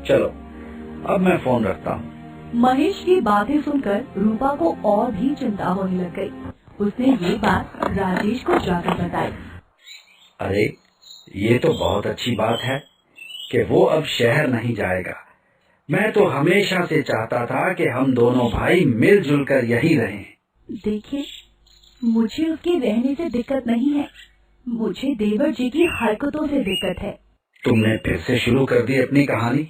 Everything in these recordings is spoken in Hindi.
चलो अब मैं फोन रखता हूँ। महेश की बातें सुनकर रूपा को और भी चिंता होने लग गई। उसने ये बात राजेश को जाकर बताई। अरे ये तो बहुत अच्छी बात है कि वो अब शहर नहीं जाएगा। मैं तो हमेशा से चाहता था कि हम दोनों भाई मिलजुल कर यही रहें। देखिए, मुझे उसके रहने से दिक्कत नहीं है, मुझे देवर जी की हरकतों से दिक्कत है। तुमने फिर से शुरू कर दी अपनी कहानी।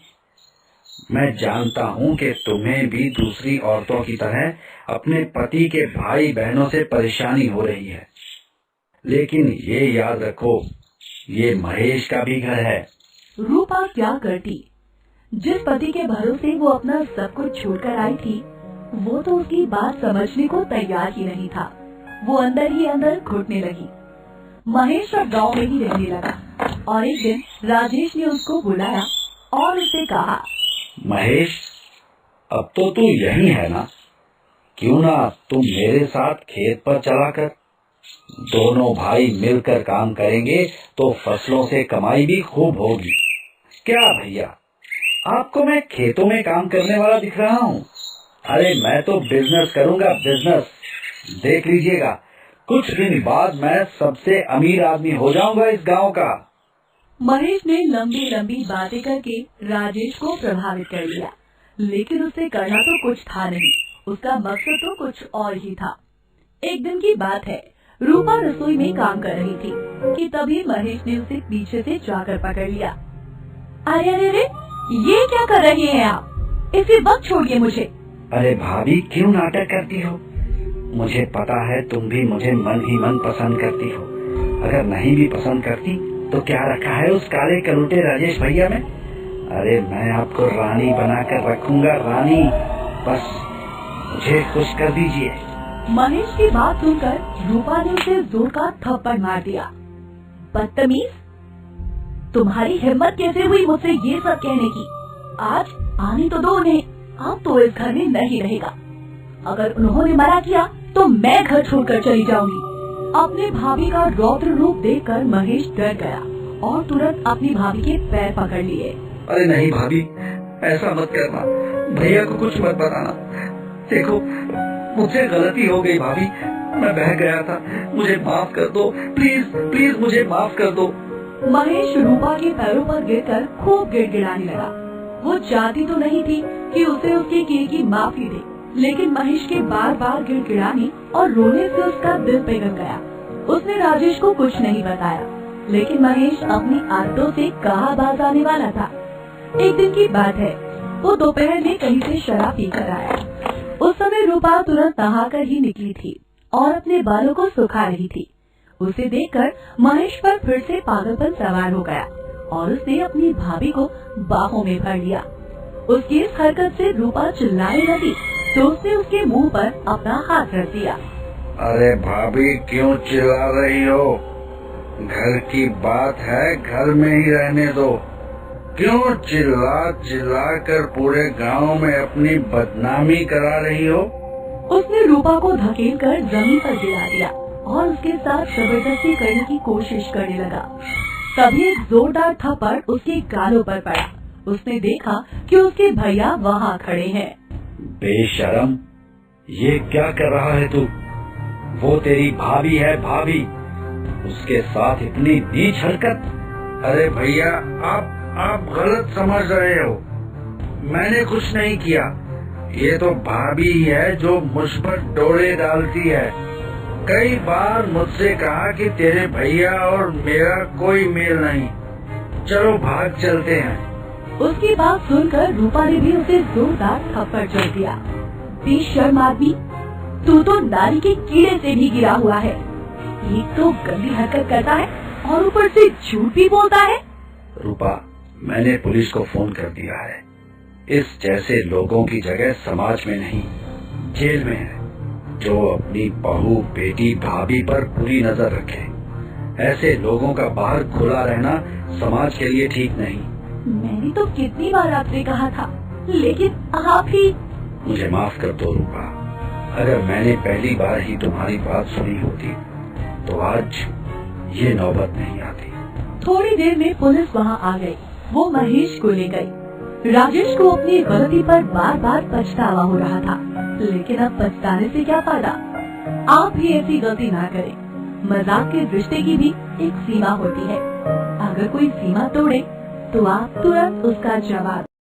मैं जानता हूँ कि तुम्हें भी दूसरी औरतों की तरह अपने पति के भाई बहनों से परेशानी हो रही है, लेकिन ये याद रखो, ये महेश का भी घर है। रूपा क्या करती? जिस पति के भरोसे वो अपना सब कुछ छोड़कर आई थी, वो तो उसकी बात समझने को तैयार ही नहीं था। वो अंदर ही अंदर घुटने लगी। महेश अब गाँव में ही रहने लगा और एक दिन राजेश ने उसको बुलाया और उससे कहा, महेश, अब तो तू यही है ना? क्यों ना तुम मेरे साथ खेत पर चला कर, दोनों भाई मिलकर काम करेंगे तो फसलों से कमाई भी खूब होगी। क्या भैया, आपको मैं खेतों में काम करने वाला दिख रहा हूँ? अरे मैं तो बिजनेस करूँगा, बिजनेस। देख लीजिएगा, कुछ दिन बाद मैं सबसे अमीर आदमी हो जाऊंगा इस गांव का। महेश ने लंबी लंबी बातें करके राजेश को प्रभावित कर लिया, लेकिन उसे करना तो कुछ था नहीं। उसका मकसद तो कुछ और ही था। एक दिन की बात है, रूपा रसोई में काम कर रही थी कि तभी महेश ने उसे पीछे से जाकर पकड़ लिया। अरे अरे अरे, ये क्या कर रही हैं आप? इसी वक्त छोड़िए मुझे। अरे भाभी, क्यों नाटक करती हो? मुझे पता है तुम भी मुझे मन ही मन पसंद करती हो। अगर नहीं भी पसंद करती तो क्या रखा है उस काले कलूटे राजेश भैया में? अरे मैं आपको रानी बनाकर रखूंगा, रानी। बस मुझे खुश कर दीजिए। महेश की बात सुनकर रूपा ने उसे जोर का थप्पड़ मार दिया। बदतमीज, तुम्हारी हिम्मत कैसे हुई मुझसे ये सब कहने की? आज आने तो दो उन्हें, अब तो इस घर में नहीं रहेगा। अगर उन्होंने मना किया तो मैं घर छोड़कर चली जाऊंगी। अपने भाभी का रौद्र रूप देखकर महेश डर गया और तुरंत अपनी भाभी के पैर पकड़ लिए। अरे नहीं भाभी, ऐसा मत करना, भैया को कुछ मत बताना। देखो, मुझसे गलती हो गई भाभी, मैं बह गया था, मुझे माफ कर दो, प्लीज प्लीज मुझे माफ कर दो। महेश रूपा के पैरों पर गिरकर खूब गिड़गिड़ाने लगा। वो चाहती तो नहीं थी कि उसे उसके किए की माफी दे, लेकिन महेश के बार बार गिड़गिड़ाने और रोने से उसका दिल पिघल गया। उसने राजेश को कुछ नहीं बताया, लेकिन महेश अपनी आदतों से कहाँ बाज आने वाला था। एक दिन की बात है, वो दोपहर में कहीं से शराब पीकर आया। उस समय रूपा तुरंत नहाकर ही निकली थी और अपने बालों को सुखा रही थी। उसे देखकर महेश पर फिर से पागलपन सवार हो गया और उसने अपनी भाभी को बाहों में भर लिया। उसकी इस हरकत से रूपा चिल्लाने लगी तो उसने उसके मुंह पर अपना हाथ रख दिया। अरे भाभी, क्यों चिल्ला रही हो? घर की बात है, घर में ही रहने दो। क्यों चिल्ला चिल्ला कर पूरे गांव में अपनी बदनामी करा रही हो? उसने रूपा को धकेलकर जमीन पर गिरा दिया और उसके साथ जबरदस्ती करने की कोशिश करने लगा। तभी एक जोरदार थप्पड़ उसके गालों पर पड़ा। उसने देखा कि उसके भैया वहाँ खड़े हैं। बेशरम, ये क्या कर रहा है तू? वो तेरी भाभी है, भाभी। उसके साथ इतनी नीच हरकत। अरे भैया, आप गलत समझ रहे हो। मैंने कुछ नहीं किया। ये तो भाभी ही है जो मुझ पर डोले डालती है। कई बार मुझसे कहा कि तेरे भैया और मेरा कोई मेल नहीं, चलो भाग चलते हैं। उसकी बात सुनकर रूपा ने भी उसे जोरदार थप्पड़ जड़ दिया। बेशर्म आदमी, तू तो नारी के कीड़े से भी गिरा हुआ है। एक तो गंदी हरकत करता है और ऊपर से झूठ भी बोलता है। रूपा, मैंने पुलिस को फोन कर दिया है। इस जैसे लोगों की जगह समाज में नहीं, जेल में है, जो अपनी बहू, बेटी, भाभी पर पूरी नजर रखे। ऐसे लोगों का बाहर खुला रहना समाज के लिए ठीक नहीं। मैंने तो कितनी बार आपसे कहा था, लेकिन आप ही। मुझे माफ कर दो रूपा। अगर मैंने पहली बार ही तुम्हारी बात सुनी होती तो आज ये नौबत नहीं आती। थोड़ी देर में पुलिस वहाँ आ गई। वो महेश को ले गई। राजेश को अपनी गलती पर बार बार पछतावा हो रहा था, लेकिन अब पछताने से क्या फायदा। आप भी ऐसी गलती ना करें। मजाक के रिश्ते की भी एक सीमा होती है। अगर कोई सीमा तोड़े तो आप तुरंत उसका जवाब